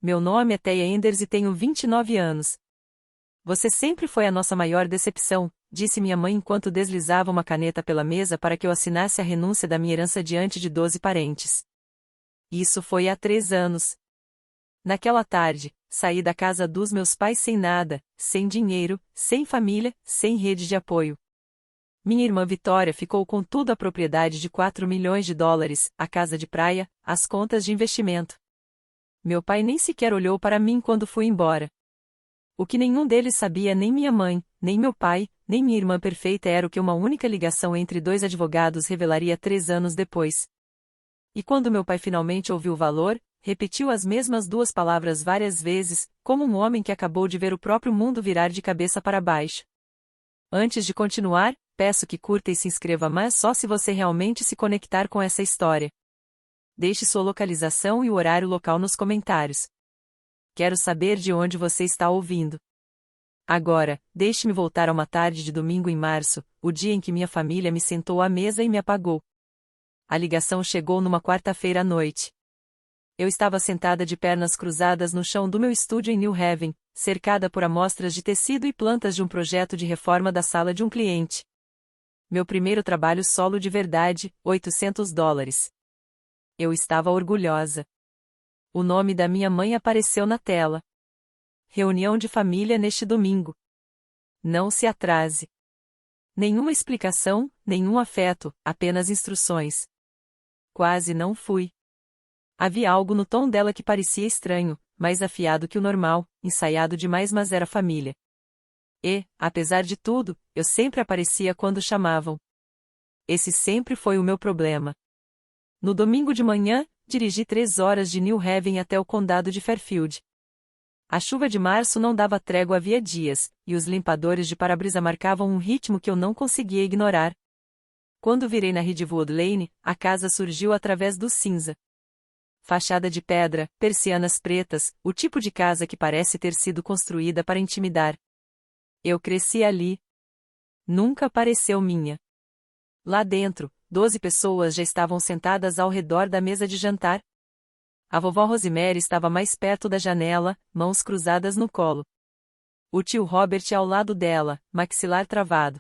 Meu nome é Thea Enders e tenho 29 anos. Você sempre foi a nossa maior decepção, disse minha mãe enquanto deslizava uma caneta pela mesa para que eu assinasse a renúncia da minha herança diante de 12 parentes. Isso foi há 3 anos. Naquela tarde, saí da casa dos meus pais sem nada, sem dinheiro, sem família, sem rede de apoio. Minha irmã Vitória ficou com tudo: a propriedade de 4 milhões de dólares, a casa de praia, as contas de investimento. Meu pai nem sequer olhou para mim quando fui embora. O que nenhum deles sabia, nem minha mãe, nem meu pai, nem minha irmã perfeita, era o que uma única ligação entre 2 advogados revelaria 3 anos depois. E quando meu pai finalmente ouviu o valor, repetiu as mesmas 2 palavras várias vezes, como um homem que acabou de ver o próprio mundo virar de cabeça para baixo. Antes de continuar, peço que curta e se inscreva, mas só se você realmente se conectar com essa história. Deixe sua localização e o horário local nos comentários. Quero saber de onde você está ouvindo. Agora, deixe-me voltar a uma tarde de domingo em março, o dia em que minha família me sentou à mesa e me apagou. A ligação chegou numa quarta-feira à noite. Eu estava sentada de pernas cruzadas no chão do meu estúdio em New Haven, cercada por amostras de tecido e plantas de um projeto de reforma da sala de um cliente. Meu primeiro trabalho solo de verdade, $800. Eu estava orgulhosa. O nome da minha mãe apareceu na tela. Reunião de família neste domingo. Não se atrase. Nenhuma explicação, nenhum afeto, apenas instruções. Quase não fui. Havia algo no tom dela que parecia estranho, mais afiado que o normal, ensaiado demais, mas era família. E, apesar de tudo, eu sempre aparecia quando chamavam. Esse sempre foi o meu problema. No domingo de manhã, dirigi 3 horas de New Haven até o condado de Fairfield. A chuva de março não dava trégua havia dias, e os limpadores de para-brisa marcavam um ritmo que eu não conseguia ignorar. Quando virei na Ridgewood Lane, a casa surgiu através do cinza. Fachada de pedra, persianas pretas, o tipo de casa que parece ter sido construída para intimidar. Eu cresci ali. Nunca pareceu minha. Lá dentro, 12 pessoas já estavam sentadas ao redor da mesa de jantar. A vovó Rosemary estava mais perto da janela, mãos cruzadas no colo. O tio Robert ao lado dela, maxilar travado.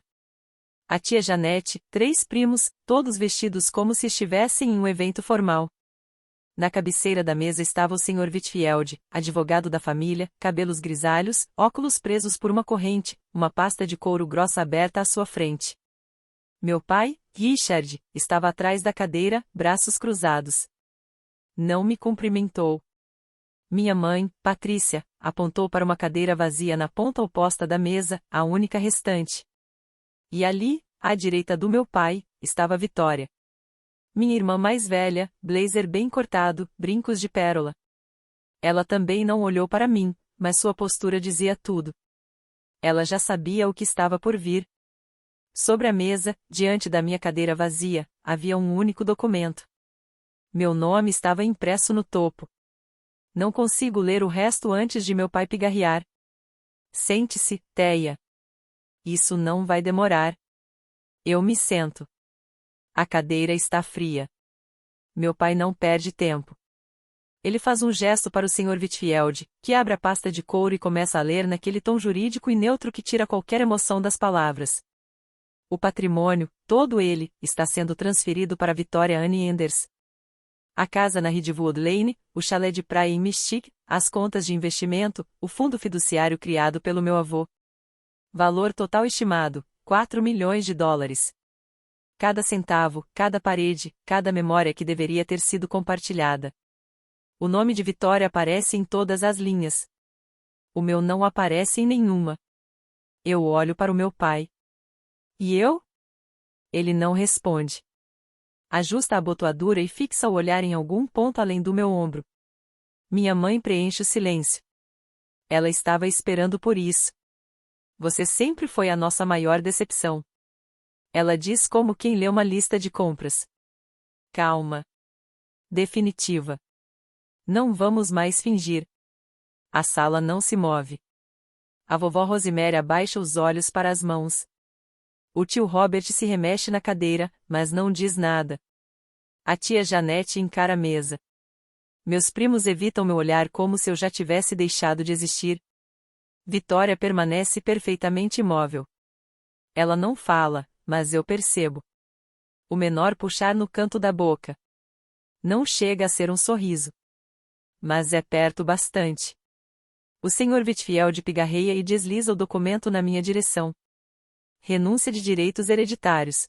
A tia Janete, 3 primos, todos vestidos como se estivessem em um evento formal. Na cabeceira da mesa estava o Sr. Whitfield, advogado da família, cabelos grisalhos, óculos presos por uma corrente, uma pasta de couro grossa aberta à sua frente. Meu pai, Richard, estava atrás da cadeira, braços cruzados. Não me cumprimentou. Minha mãe, Patrícia, apontou para uma cadeira vazia na ponta oposta da mesa, a única restante. E ali, à direita do meu pai, estava Vitória. Minha irmã mais velha, blazer bem cortado, brincos de pérola. Ela também não olhou para mim, mas sua postura dizia tudo. Ela já sabia o que estava por vir. Sobre a mesa, diante da minha cadeira vazia, havia um único documento. Meu nome estava impresso no topo. Não consigo ler o resto antes de meu pai pigarrear. Sente-se, Thea. Isso não vai demorar. Eu me sento. A cadeira está fria. Meu pai não perde tempo. Ele faz um gesto para o Sr. Whitfield, que abre a pasta de couro e começa a ler naquele tom jurídico e neutro que tira qualquer emoção das palavras. O patrimônio, todo ele, está sendo transferido para Victoria Anne Enders. A casa na Ridgewood Lane, o chalé de praia em Mystic, as contas de investimento, o fundo fiduciário criado pelo meu avô. Valor total estimado, 4 milhões de dólares. Cada centavo, cada parede, cada memória que deveria ter sido compartilhada. O nome de Vitória aparece em todas as linhas. O meu não aparece em nenhuma. Eu olho para o meu pai. E eu? Ele não responde. Ajusta a abotoadura e fixa o olhar em algum ponto além do meu ombro. Minha mãe preenche o silêncio. Ela estava esperando por isso. Você sempre foi a nossa maior decepção. Ela diz como quem lê uma lista de compras. Calma. Definitiva. Não vamos mais fingir. A sala não se move. A vovó Rosemary abaixa os olhos para as mãos. O tio Robert se remexe na cadeira, mas não diz nada. A tia Janete encara a mesa. Meus primos evitam meu olhar como se eu já tivesse deixado de existir. Vitória permanece perfeitamente imóvel. Ela não fala, mas eu percebo. O menor puxar no canto da boca. Não chega a ser um sorriso. Mas é perto bastante. O Sr. Whitfield pigarreia e desliza o documento na minha direção. Renúncia de direitos hereditários.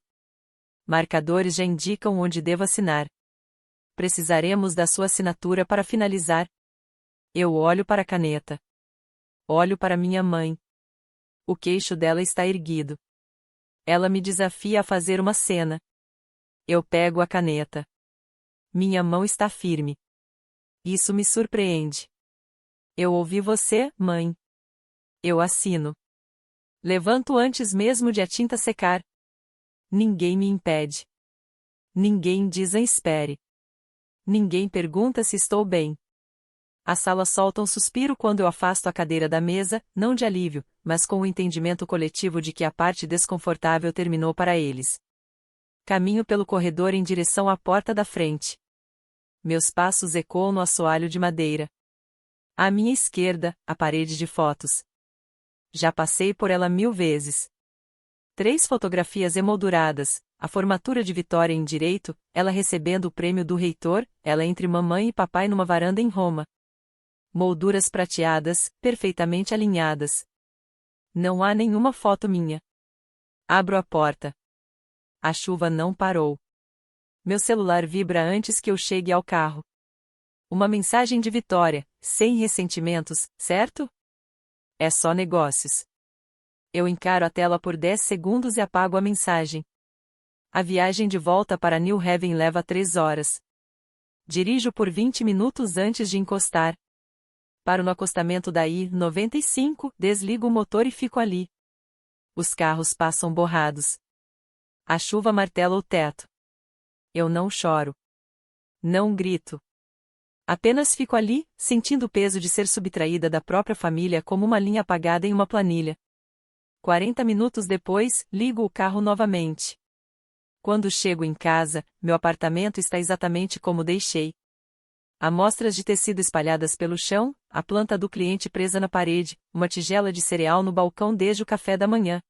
Marcadores já indicam onde devo assinar. Precisaremos da sua assinatura para finalizar. Eu olho para a caneta. Olho para minha mãe. O queixo dela está erguido. Ela me desafia a fazer uma cena. Eu pego a caneta. Minha mão está firme. Isso me surpreende. Eu ouvi você, mãe. Eu assino. Levanto antes mesmo de a tinta secar. Ninguém me impede. Ninguém diz espere. Ninguém pergunta se estou bem. A sala solta um suspiro quando eu afasto a cadeira da mesa, não de alívio, mas com o entendimento coletivo de que a parte desconfortável terminou para eles. Caminho pelo corredor em direção à porta da frente. Meus passos ecoam no assoalho de madeira. À minha esquerda, a parede de fotos. Já passei por ela 1000 vezes. 3 fotografias emolduradas, a formatura de Vitória em direito, ela recebendo o prêmio do reitor, ela entre mamãe e papai numa varanda em Roma. Molduras prateadas, perfeitamente alinhadas. Não há nenhuma foto minha. Abro a porta. A chuva não parou. Meu celular vibra antes que eu chegue ao carro. Uma mensagem de Vitória, sem ressentimentos, certo? É só negócios. Eu encaro a tela por 10 segundos e apago a mensagem. A viagem de volta para New Haven leva 3 horas. Dirijo por 20 minutos antes de encostar. Paro no acostamento da I-95, desligo o motor e fico ali. Os carros passam borrados. A chuva martela o teto. Eu não choro. Não grito. Apenas fico ali, sentindo o peso de ser subtraída da própria família como uma linha apagada em uma planilha. 40 minutos depois, ligo o carro novamente. Quando chego em casa, meu apartamento está exatamente como deixei. Amostras de tecido espalhadas pelo chão, a planta do cliente presa na parede, uma tigela de cereal no balcão desde o café da manhã.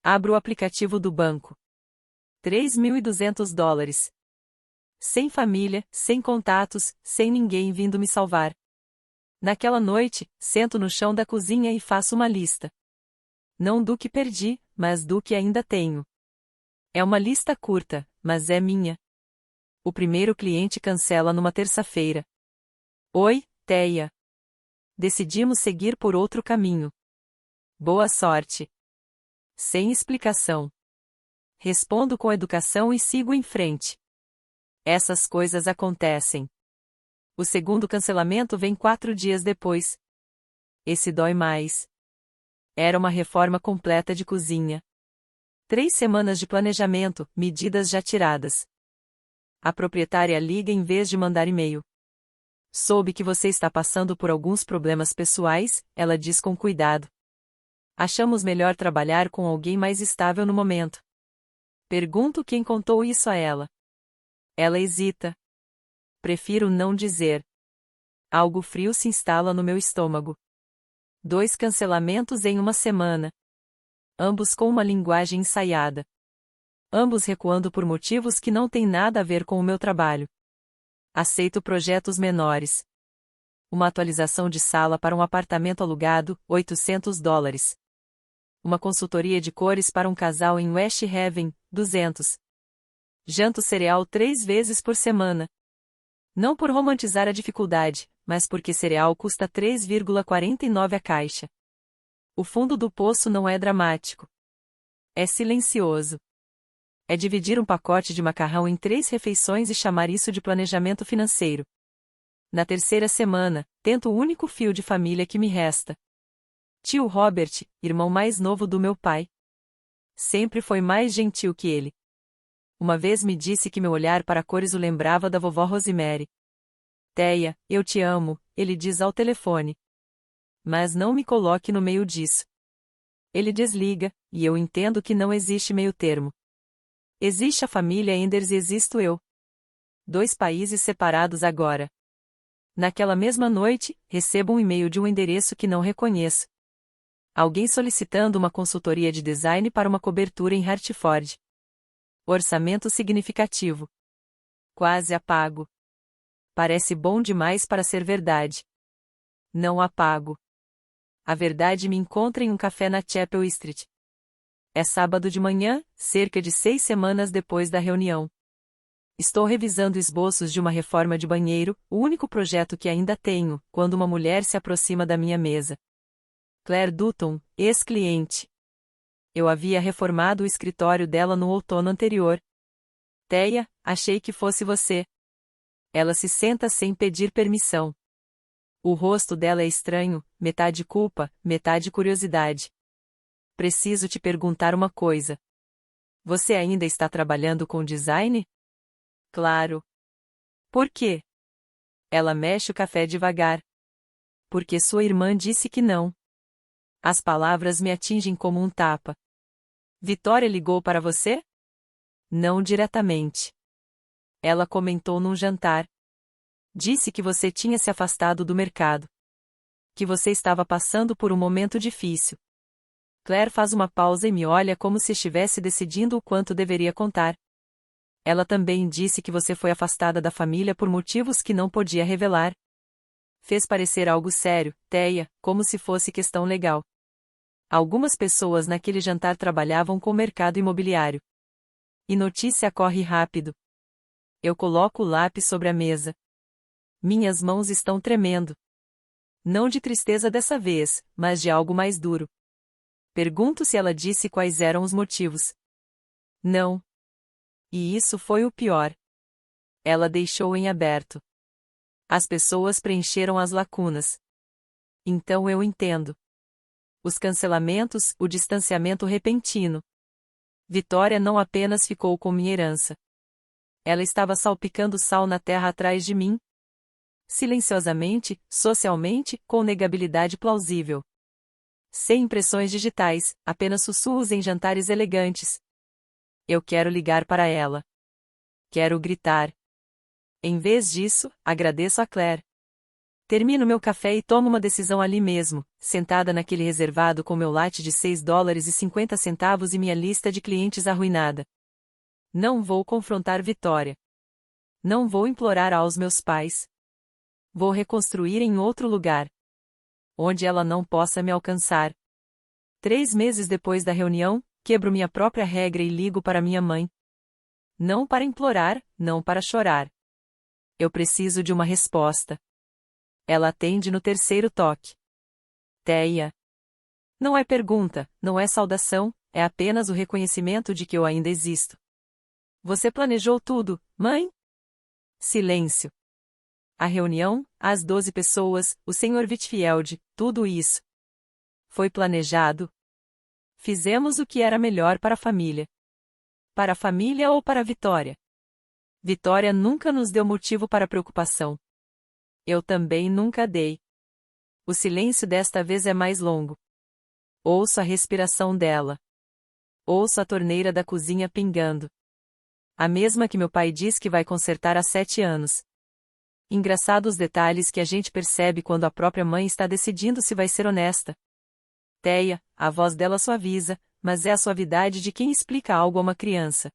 Abro o aplicativo do banco. $3.200. Sem família, sem contatos, sem ninguém vindo me salvar. Naquela noite, sento no chão da cozinha e faço uma lista. Não do que perdi, mas do que ainda tenho. É uma lista curta, mas é minha. O primeiro cliente cancela numa terça-feira. Oi, Teia. Decidimos seguir por outro caminho. Boa sorte. Sem explicação. Respondo com educação e sigo em frente. Essas coisas acontecem. O segundo cancelamento vem 4 dias depois. Esse dói mais. Era uma reforma completa de cozinha. 3 semanas de planejamento, medidas já tiradas. A proprietária liga em vez de mandar e-mail. Soube que você está passando por alguns problemas pessoais, ela diz com cuidado. Achamos melhor trabalhar com alguém mais estável no momento. Pergunto quem contou isso a ela. Ela hesita. Prefiro não dizer. Algo frio se instala no meu estômago. 2 cancelamentos em uma semana. Ambos com uma linguagem ensaiada. Ambos recuando por motivos que não têm nada a ver com o meu trabalho. Aceito projetos menores. Uma atualização de sala para um apartamento alugado, $800. Uma consultoria de cores para um casal em West Haven, $200. Janto cereal 3 vezes por semana. Não por romantizar a dificuldade, mas porque cereal custa 3,49 a caixa. O fundo do poço não é dramático. É silencioso. É dividir um pacote de macarrão em 3 refeições e chamar isso de planejamento financeiro. Na terceira semana, tento o único fio de família que me resta. Tio Robert, irmão mais novo do meu pai. Sempre foi mais gentil que ele. Uma vez me disse que meu olhar para cores o lembrava da vovó Rosemary. Teia, eu te amo, ele diz ao telefone. Mas não me coloque no meio disso. Ele desliga, e eu entendo que não existe meio termo. Existe a família Enders e existo eu. 2 países separados agora. Naquela mesma noite, recebo um e-mail de um endereço que não reconheço. Alguém solicitando uma consultoria de design para uma cobertura em Hartford. Orçamento significativo. Quase apago. Parece bom demais para ser verdade. Não apago. A verdade me encontra em um café na Chapel Street. É sábado de manhã, cerca de 6 semanas depois da reunião. Estou revisando esboços de uma reforma de banheiro, o único projeto que ainda tenho, quando uma mulher se aproxima da minha mesa. Claire Dutton, ex-cliente. Eu havia reformado o escritório dela no outono anterior. Teia, achei que fosse você. Ela se senta sem pedir permissão. O rosto dela é estranho, metade culpa, metade curiosidade. Preciso te perguntar uma coisa. Você ainda está trabalhando com design? Claro. Por quê? Ela mexe o café devagar. Porque sua irmã disse que não. As palavras me atingem como um tapa. Vitória ligou para você? Não diretamente. Ela comentou num jantar. Disse que você tinha se afastado do mercado. Que você estava passando por um momento difícil. Claire faz uma pausa e me olha como se estivesse decidindo o quanto deveria contar. Ela também disse que você foi afastada da família por motivos que não podia revelar. Fez parecer algo sério, Teia, como se fosse questão legal. Algumas pessoas naquele jantar trabalhavam com o mercado imobiliário. E notícia corre rápido. Eu coloco o lápis sobre a mesa. Minhas mãos estão tremendo. Não de tristeza dessa vez, mas de algo mais duro. Pergunto se ela disse quais eram os motivos. Não. E isso foi o pior. Ela deixou em aberto. As pessoas preencheram as lacunas. Então eu entendo. Os cancelamentos, o distanciamento repentino. Vitória não apenas ficou com minha herança. Ela estava salpicando sal na terra atrás de mim. Silenciosamente, socialmente, com negabilidade plausível. Sem impressões digitais, apenas sussurros em jantares elegantes. Eu quero ligar para ela. Quero gritar. Em vez disso, agradeço a Claire. Termino meu café e tomo uma decisão ali mesmo, sentada naquele reservado com meu latte de $6,50 e minha lista de clientes arruinada. Não vou confrontar Vitória. Não vou implorar aos meus pais. Vou reconstruir em outro lugar. Onde ela não possa me alcançar. 3 meses depois da reunião, quebro minha própria regra e ligo para minha mãe. Não para implorar, não para chorar. Eu preciso de uma resposta. Ela atende no terceiro toque. Teia. Não é pergunta, não é saudação, é apenas o reconhecimento de que eu ainda existo. Você planejou tudo, mãe? Silêncio. A reunião, as 12 pessoas, o Sr. Whitfield, tudo isso. Foi planejado. Fizemos o que era melhor para a família. Para a família ou para a Vitória? Vitória nunca nos deu motivo para preocupação. Eu também nunca dei. O silêncio desta vez é mais longo. Ouço a respiração dela. Ouço a torneira da cozinha pingando. A mesma que meu pai diz que vai consertar há 7 anos. Engraçado os detalhes que a gente percebe quando a própria mãe está decidindo se vai ser honesta. Teia, a voz dela suaviza, mas é a suavidade de quem explica algo a uma criança.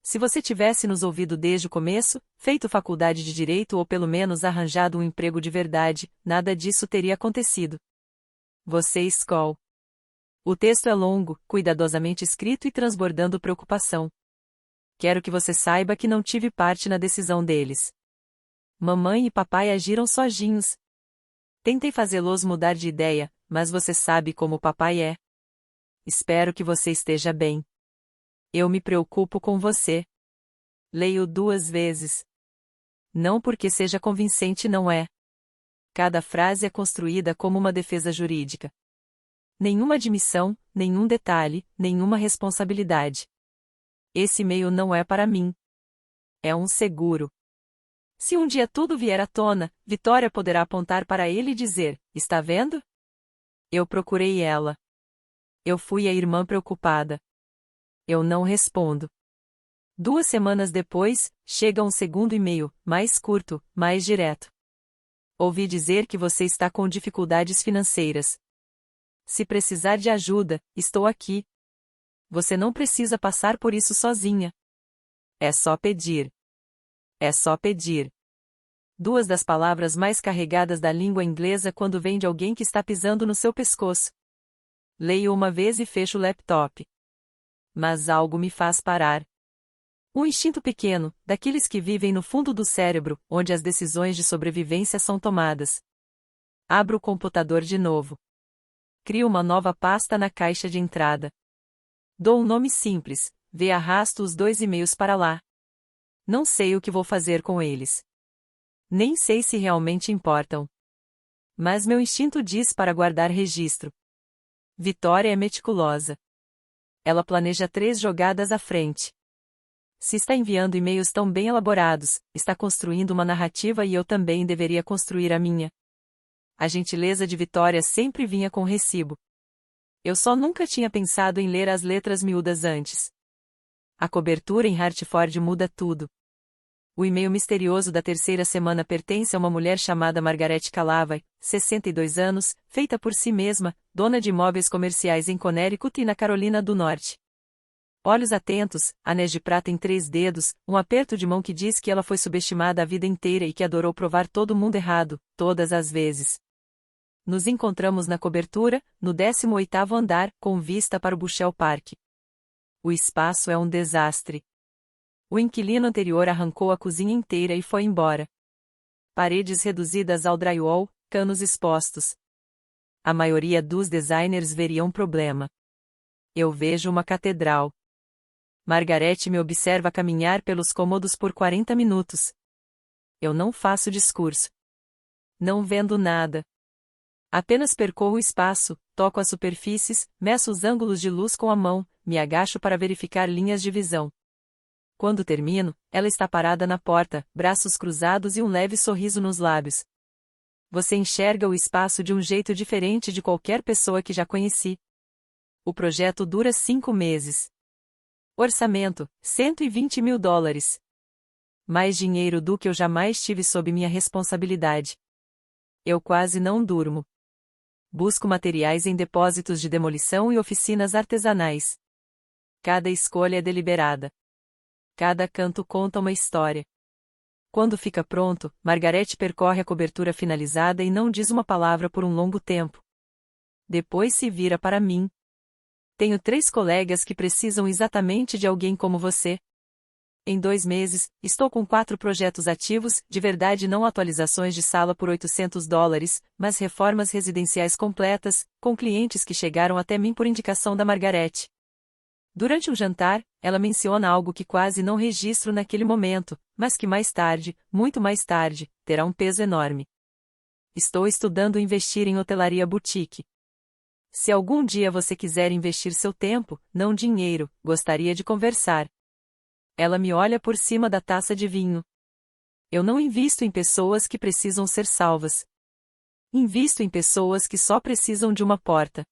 Se você tivesse nos ouvido desde o começo, feito faculdade de direito ou pelo menos arranjado um emprego de verdade, nada disso teria acontecido. Você escolhe. O texto é longo, cuidadosamente escrito e transbordando preocupação. Quero que você saiba que não tive parte na decisão deles. Mamãe e papai agiram sozinhos. Tentei fazê-los mudar de ideia, mas você sabe como o papai é. Espero que você esteja bem. Eu me preocupo com você. Leio 2 vezes. Não porque seja convincente, não é. Cada frase é construída como uma defesa jurídica. Nenhuma admissão, nenhum detalhe, nenhuma responsabilidade. Esse e-mail não é para mim. É um seguro. Se um dia tudo vier à tona, Vitória poderá apontar para ele e dizer: está vendo? Eu procurei ela. Eu fui a irmã preocupada. Eu não respondo. 2 semanas depois, chega um segundo e-mail, mais curto, mais direto. Ouvi dizer que você está com dificuldades financeiras. Se precisar de ajuda, estou aqui. Você não precisa passar por isso sozinha. É só pedir. É só pedir. Duas das palavras mais carregadas da língua inglesa quando vem de alguém que está pisando no seu pescoço. Leio uma vez e fecho o laptop. Mas algo me faz parar. Um instinto pequeno, daqueles que vivem no fundo do cérebro, onde as decisões de sobrevivência são tomadas. Abro o computador de novo. Crio uma nova pasta na caixa de entrada. Dou um nome simples, arrasto os 2 e-mails para lá. Não sei o que vou fazer com eles. Nem sei se realmente importam. Mas meu instinto diz para guardar registro. Vitória é meticulosa. Ela planeja 3 jogadas à frente. Se está enviando e-mails tão bem elaborados, está construindo uma narrativa e eu também deveria construir a minha. A gentileza de Vitória sempre vinha com recibo. Eu só nunca tinha pensado em ler as letras miúdas antes. A cobertura em Hartford muda tudo. O e-mail misterioso da 3ª semana pertence a uma mulher chamada Margaret Calavai, 62 anos, feita por si mesma, dona de imóveis comerciais em Connecticut e na Carolina do Norte. Olhos atentos, anéis de prata em 3 dedos, um aperto de mão que diz que ela foi subestimada a vida inteira e que adorou provar todo mundo errado, todas as vezes. Nos encontramos na cobertura, no 18º andar, com vista para o Bushel Park. O espaço é um desastre. O inquilino anterior arrancou a cozinha inteira e foi embora. Paredes reduzidas ao drywall, canos expostos. A maioria dos designers veria um problema. Eu vejo uma catedral. Margaret me observa caminhar pelos cômodos por 40 minutos. Eu não faço discurso. Não vendo nada. Apenas percorro o espaço, toco as superfícies, meço os ângulos de luz com a mão, me agacho para verificar linhas de visão. Quando termino, ela está parada na porta, braços cruzados e um leve sorriso nos lábios. Você enxerga o espaço de um jeito diferente de qualquer pessoa que já conheci. O projeto dura 5 meses. Orçamento, $120 mil. Mais dinheiro do que eu jamais tive sob minha responsabilidade. Eu quase não durmo. Busco materiais em depósitos de demolição e oficinas artesanais. Cada escolha é deliberada. Cada canto conta uma história. Quando fica pronto, Margaret percorre a cobertura finalizada e não diz uma palavra por um longo tempo. Depois se vira para mim. Tenho 3 colegas que precisam exatamente de alguém como você. Em 2 meses, estou com 4 projetos ativos, de verdade não atualizações de sala por $800, mas reformas residenciais completas, com clientes que chegaram até mim por indicação da Margaret. Durante um jantar, ela menciona algo que quase não registro naquele momento, mas que mais tarde, muito mais tarde, terá um peso enorme. Estou estudando investir em hotelaria boutique. Se algum dia você quiser investir seu tempo, não dinheiro, gostaria de conversar. Ela me olha por cima da taça de vinho. Eu não invisto em pessoas que precisam ser salvas. Invisto em pessoas que só precisam de uma porta.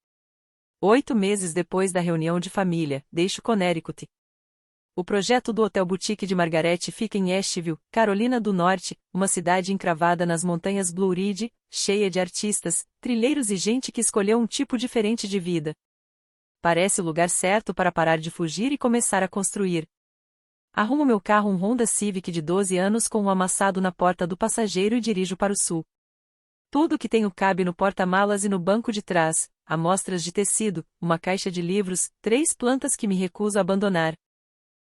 8 meses depois da reunião de família, deixo Connecticut. O projeto do Hotel Boutique de Margaret fica em Asheville, Carolina do Norte, uma cidade encravada nas montanhas Blue Ridge, cheia de artistas, trilheiros e gente que escolheu um tipo diferente de vida. Parece o lugar certo para parar de fugir e começar a construir. Arrumo meu carro, um Honda Civic de 12 anos com um amassado na porta do passageiro e dirijo para o sul. Tudo o que tenho cabe no porta-malas e no banco de trás, amostras de tecido, uma caixa de livros, 3 plantas que me recuso a abandonar.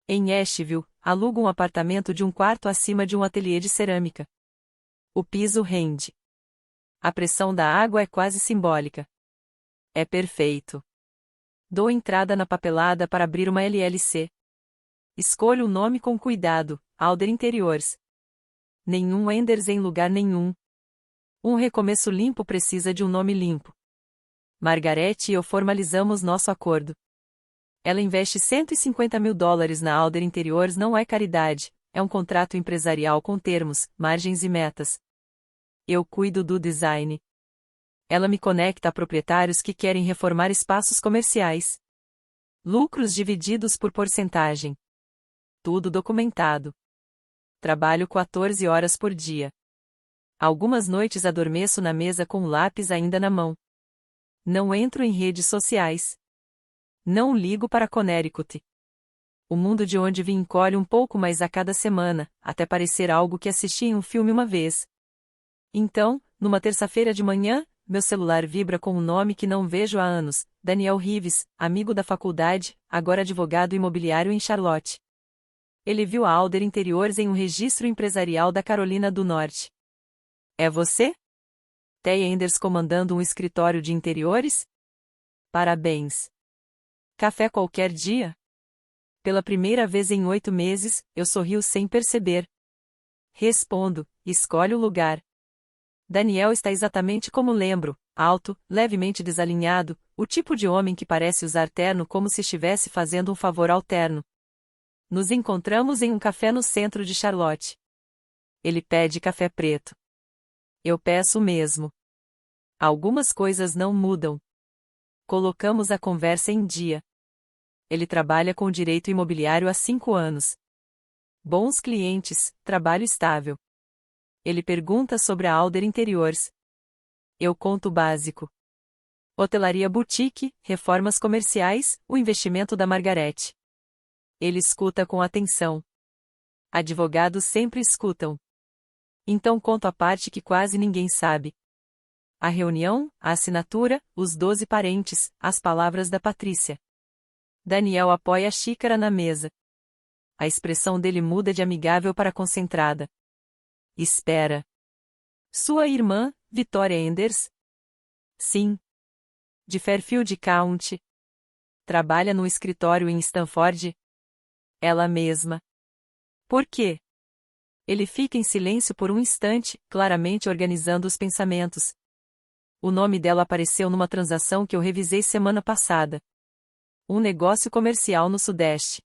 Em Asheville, alugo um apartamento de um quarto acima de um ateliê de cerâmica. O piso rende. A pressão da água é quase simbólica. É perfeito. Dou entrada na papelada para abrir uma LLC. Escolho o nome com cuidado, Alder Interiors. Nenhum Enders em lugar nenhum. Um recomeço limpo precisa de um nome limpo. Margaret e eu formalizamos nosso acordo. Ela investe $150 mil na Alder Interiors. Não é caridade, é um contrato empresarial com termos, margens e metas. Eu cuido do design. Ela me conecta a proprietários que querem reformar espaços comerciais. Lucros divididos por porcentagem. Tudo documentado. Trabalho 14 horas por dia. Algumas noites adormeço na mesa com o lápis ainda na mão. Não entro em redes sociais. Não ligo para Connecticut. O mundo de onde vim encolhe um pouco mais a cada semana, até parecer algo que assisti em um filme uma vez. Então, numa terça-feira de manhã, meu celular vibra com um nome que não vejo há anos, Daniel Rives, amigo da faculdade, agora advogado imobiliário em Charlotte. Ele viu a Alder Interiores em um registro empresarial da Carolina do Norte. É você? Thea Enders comandando um escritório de interiores? Parabéns! Café qualquer dia? Pela primeira vez em 8 meses, eu sorrio sem perceber. Respondo, escolhe o lugar. Daniel está exatamente como lembro, alto, levemente desalinhado, o tipo de homem que parece usar terno como se estivesse fazendo um favor ao terno. Nos encontramos em um café no centro de Charlotte. Ele pede café preto. Eu peço o mesmo. Algumas coisas não mudam. Colocamos a conversa em dia. Ele trabalha com direito imobiliário há 5 anos. Bons clientes, trabalho estável. Ele pergunta sobre a Alder Interiores. Eu conto o básico. Hotelaria boutique, reformas comerciais, o investimento da Margarete. Ele escuta com atenção. Advogados sempre escutam. Então conto a parte que quase ninguém sabe. A reunião, a assinatura, os 12 parentes, as palavras da Patrícia. Daniel apoia a xícara na mesa. A expressão dele muda de amigável para concentrada. Espera. Sua irmã, Victoria Enders? Sim. De Fairfield County. Trabalha no escritório em Stanford? Ela mesma. Por quê? Ele fica em silêncio por um instante, claramente organizando os pensamentos. O nome dela apareceu numa transação que eu revisei semana passada. Um negócio comercial no Sudeste.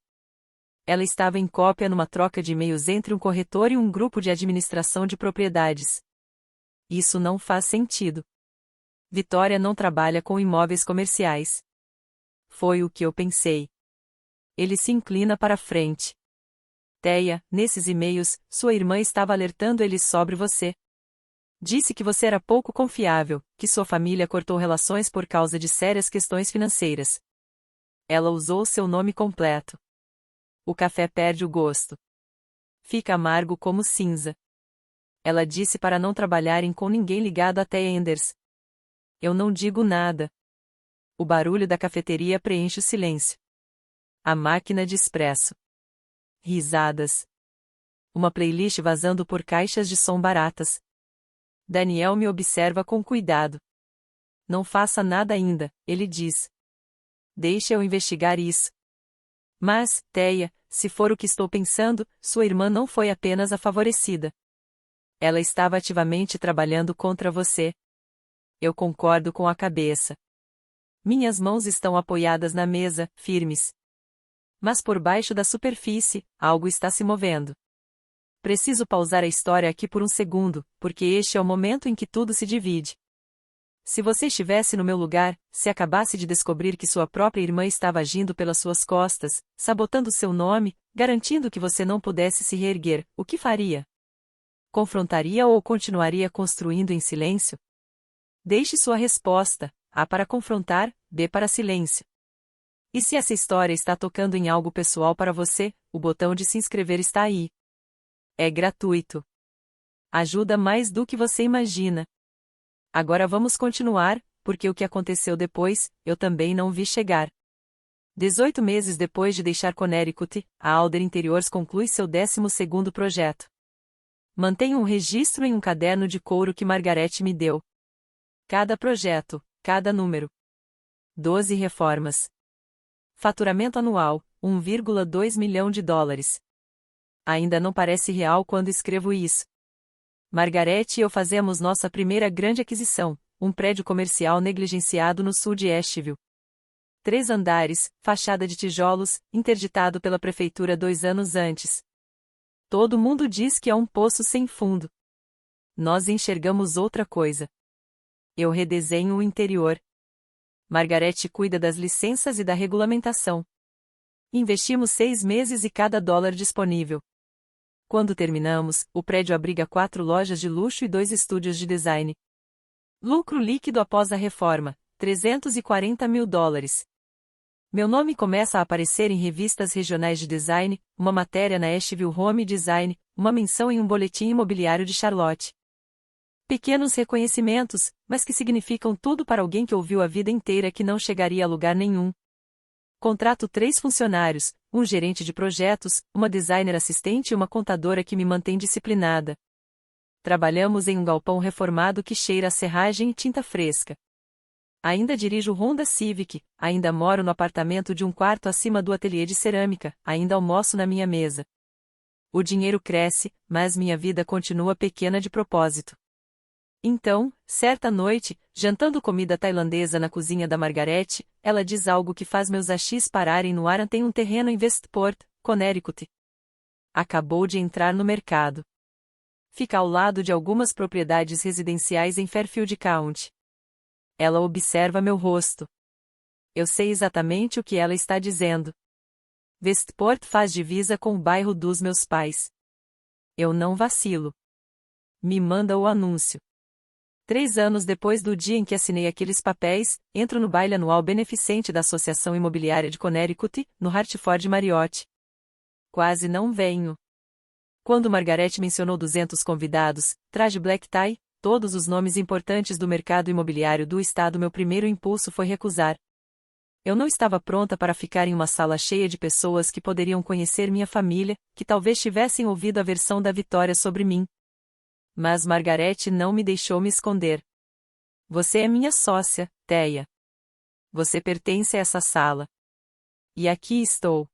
Ela estava em cópia numa troca de e-mails entre um corretor e um grupo de administração de propriedades. Isso não faz sentido. Vitória não trabalha com imóveis comerciais. Foi o que eu pensei. Ele se inclina para frente. Thea, nesses e-mails, sua irmã estava alertando eles sobre você. Disse que você era pouco confiável, que sua família cortou relações por causa de sérias questões financeiras. Ela usou seu nome completo. O café perde o gosto. Fica amargo como cinza. Ela disse para não trabalharem com ninguém ligado a Thea Enders. Eu não digo nada. O barulho da cafeteria preenche o silêncio. A máquina de expresso. Risadas. Uma playlist vazando por caixas de som baratas. Daniel me observa com cuidado. Não faça nada ainda, ele diz. Deixe eu investigar isso. Mas, Thea, se for o que estou pensando, sua irmã não foi apenas a favorecida. Ela estava ativamente trabalhando contra você. Eu concordo com a cabeça. Minhas mãos estão apoiadas na mesa, firmes. Mas por baixo da superfície, algo está se movendo. Preciso pausar a história aqui por um segundo, porque este é o momento em que tudo se divide. Se você estivesse no meu lugar, se acabasse de descobrir que sua própria irmã estava agindo pelas suas costas, sabotando seu nome, garantindo que você não pudesse se reerguer, o que faria? Confrontaria ou continuaria construindo em silêncio? Deixe sua resposta, A para confrontar, B para silêncio. E se essa história está tocando em algo pessoal para você, o botão de se inscrever está aí. É gratuito. Ajuda mais do que você imagina. Agora vamos continuar, porque o que aconteceu depois, eu também não vi chegar. 18 meses depois de deixar Connecticut, a Alder Interiors conclui seu 12º projeto. Mantenho um registro em um caderno de couro que Margarete me deu. Cada projeto, cada número. 12 reformas. Faturamento anual, 1,2 milhão de dólares. Ainda não parece real quando escrevo isso. Margarete e eu fazemos nossa primeira grande aquisição, um prédio comercial negligenciado no sul de Asheville. 3 andares, fachada de tijolos, interditado pela prefeitura 2 anos antes. Todo mundo diz que é um poço sem fundo. Nós enxergamos outra coisa. Eu redesenho o interior. Margarete cuida das licenças e da regulamentação. Investimos 6 meses e cada dólar disponível. Quando terminamos, o prédio abriga 4 lojas de luxo e 2 estúdios de design. Lucro líquido após a reforma, $340 mil. Meu nome começa a aparecer em revistas regionais de design, uma matéria na Asheville Home Design, uma menção em um boletim imobiliário de Charlotte. Pequenos reconhecimentos, mas que significam tudo para alguém que ouviu a vida inteira que não chegaria a lugar nenhum. Contrato 3 funcionários, um gerente de projetos, uma designer assistente e uma contadora que me mantém disciplinada. Trabalhamos em um galpão reformado que cheira a serragem e tinta fresca. Ainda dirijo o Honda Civic, ainda moro no apartamento de um quarto acima do ateliê de cerâmica, ainda almoço na minha mesa. O dinheiro cresce, mas minha vida continua pequena de propósito. Então, certa noite, jantando comida tailandesa na cozinha da Margarete, ela diz algo que faz meus achis pararem no ar. Tem um terreno em Westport, Connecticut. Acabou de entrar no mercado. Fica ao lado de algumas propriedades residenciais em Fairfield County. Ela observa meu rosto. Eu sei exatamente o que ela está dizendo. Westport faz divisa com o bairro dos meus pais. Eu não vacilo. Me manda o anúncio. 3 anos depois do dia em que assinei aqueles papéis, entro no baile anual beneficente da Associação Imobiliária de Connecticut, no Hartford Marriott. Quase não venho. Quando Margarete mencionou 200 convidados, traje black tie, todos os nomes importantes do mercado imobiliário do estado, meu primeiro impulso foi recusar. Eu não estava pronta para ficar em uma sala cheia de pessoas que poderiam conhecer minha família, que talvez tivessem ouvido a versão da Vitória sobre mim. Mas Margarete não me deixou me esconder. Você é minha sócia, Thea. Você pertence a essa sala. E aqui estou.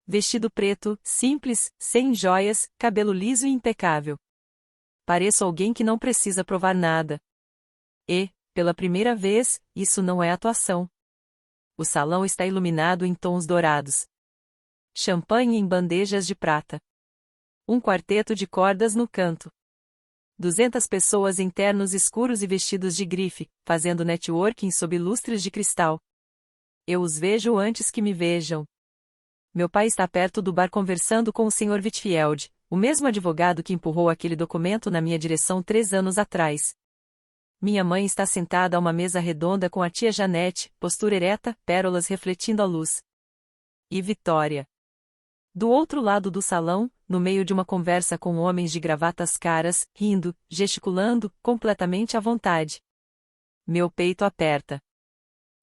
Vestido preto, simples, sem joias, cabelo liso e impecável. Pareço alguém que não precisa provar nada. E, pela primeira vez, isso não é atuação. O salão está iluminado em tons dourados. Champanhe em bandejas de prata. Um quarteto de cordas no canto. 200 pessoas em ternos escuros e vestidos de grife, fazendo networking sob lustres de cristal. Eu os vejo antes que me vejam. Meu pai está perto do bar conversando com o Sr. Whitfield, o mesmo advogado que empurrou aquele documento na minha direção 3 anos atrás. Minha mãe está sentada a uma mesa redonda com a tia Janete, postura ereta, pérolas refletindo a luz. E Vitória. Do outro lado do salão, no meio de uma conversa com homens de gravatas caras, rindo, gesticulando, completamente à vontade. Meu peito aperta.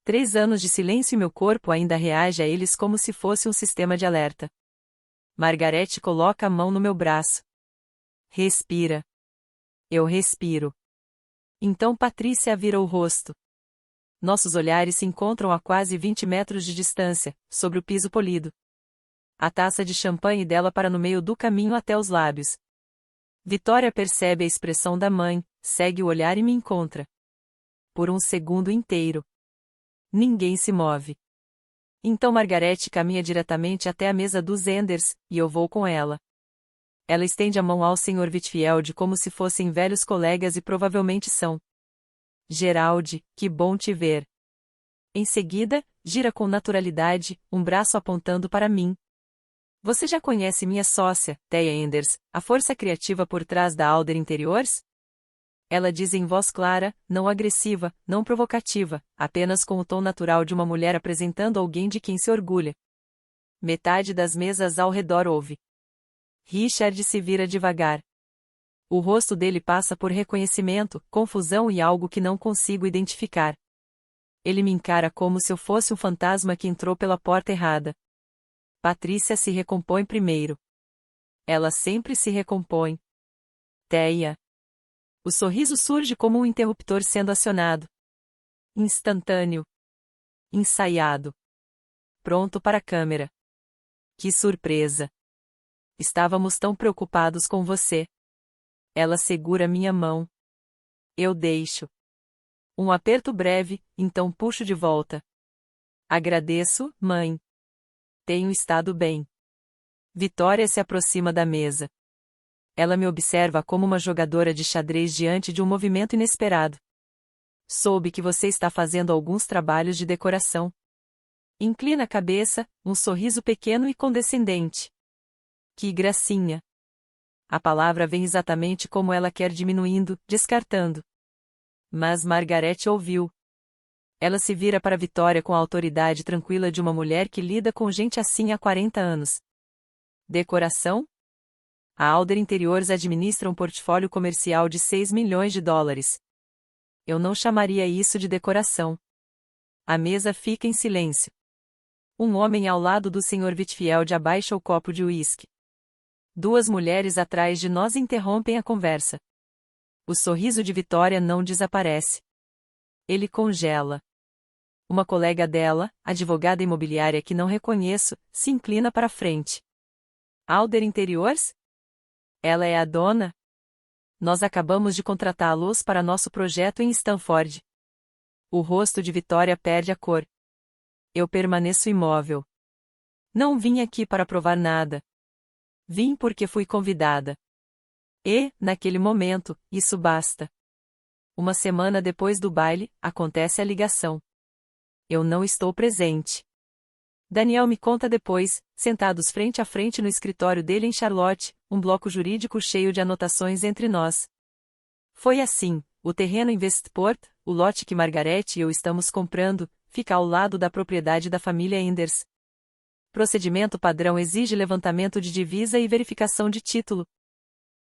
3 anos de silêncio e meu corpo ainda reage a eles como se fosse um sistema de alerta. Margarete coloca a mão no meu braço. Respira. Eu respiro. Então Patrícia vira o rosto. Nossos olhares se encontram a quase 20 metros de distância, sobre o piso polido. A taça de champanhe dela para no meio do caminho até os lábios. Vitória percebe a expressão da mãe, segue o olhar e me encontra. Por um segundo inteiro. Ninguém se move. Então Margarete caminha diretamente até a mesa dos Enders, e eu vou com ela. Ela estende a mão ao Sr. Whitfield como se fossem velhos colegas e provavelmente são. Geraldi, que bom te ver. Em seguida, gira com naturalidade, um braço apontando para mim. Você já conhece minha sócia, Thea Enders, a força criativa por trás da Alder Interiors? Ela diz em voz clara, não agressiva, não provocativa, apenas com o tom natural de uma mulher apresentando alguém de quem se orgulha. Metade das mesas ao redor ouve. Richard se vira devagar. O rosto dele passa por reconhecimento, confusão e algo que não consigo identificar. Ele me encara como se eu fosse um fantasma que entrou pela porta errada. Patrícia se recompõe primeiro. Ela sempre se recompõe. Thea. O sorriso surge como um interruptor sendo acionado. Instantâneo. Ensaiado. Pronto para a câmera. Que surpresa. Estávamos tão preocupados com você. Ela segura minha mão. Eu deixo. Um aperto breve, então puxo de volta. Agradeço, mãe. Tenho estado bem. Vitória se aproxima da mesa. Ela me observa como uma jogadora de xadrez diante de um movimento inesperado. Soube que você está fazendo alguns trabalhos de decoração. Inclina a cabeça, um sorriso pequeno e condescendente. Que gracinha. A palavra vem exatamente como ela quer, diminuindo, descartando. Mas Margaret ouviu. Ela se vira para Vitória com a autoridade tranquila de uma mulher que lida com gente assim há 40 anos. Decoração? A Alder Interiors administra um portfólio comercial de 6 milhões de dólares. Eu não chamaria isso de decoração. A mesa fica em silêncio. Um homem ao lado do Sr. Whitfield abaixa o copo de uísque. Duas mulheres atrás de nós interrompem a conversa. O sorriso de Vitória não desaparece. Ele congela. Uma colega dela, advogada imobiliária que não reconheço, se inclina para a frente. Alder Interiors? Ela é a dona? Nós acabamos de contratá-los para nosso projeto em Stanford. O rosto de Vitória perde a cor. Eu permaneço imóvel. Não vim aqui para provar nada. Vim porque fui convidada. E, naquele momento, isso basta. Uma semana depois do baile, acontece a ligação. Eu não estou presente. Daniel me conta depois, sentados frente a frente no escritório dele em Charlotte, um bloco jurídico cheio de anotações entre nós. Foi assim, o terreno em Westport, o lote que Margaret e eu estamos comprando, fica ao lado da propriedade da família Enders. Procedimento padrão exige levantamento de divisa e verificação de título.